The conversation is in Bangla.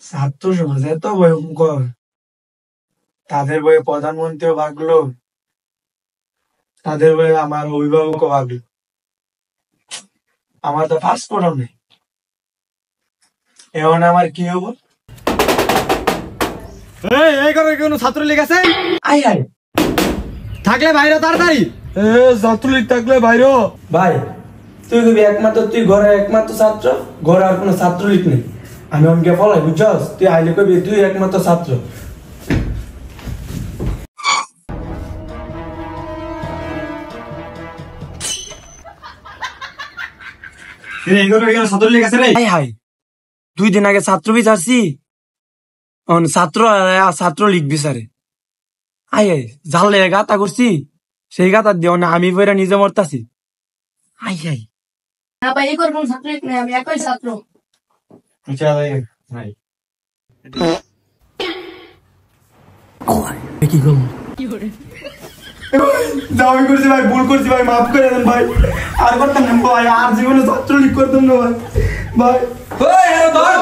ছাত্র সমাজ এত ভয়ঙ্কর, তাদের বয়ে প্রধানমন্ত্রীও ভাগলো, তাদের বয়ে আমার অভিভাবকও ভাগলো। আমার তো পাসপোর্টও নেই, এখন আমার কি হবো? এই করে কোনো ছাত্রলীগ আছে? আয় আয় থাকলে বাইরে তাড়াতাড়ি। ছাত্রলীগ থাকলে বাইরে। ভাই তুই কবি একমাত্র, তুই ঘরের একমাত্র ছাত্র, ঘরে আর কোনো ছাত্রলীগ নেই। আমি অনকে ফলাই বুঝছস, তুই আইলে কবি তুই একমাত্র ছাত্র। এই করে কোনো ছাত্রলীগ আছে রে? হাই হাই 2 দিন আগে ছাত্র বিচারছি, ছাত্রলীগ বিচারে। আই আই জানলে গাতা করছি, সেই গাতা দিও না আমি বইরা নিজে মরতাছি। আই আই না ভাই, এই করবো ছাত্র নাই, আমি একই ছাত্র। কি করবো? আমি করছি ভাই, ভুল করছি ভাই, মাফ করে দেন ভাই। আর করতাম না ভাই, আর জীবনে ছাত্রলীগ করতাম না ভাই। ভাই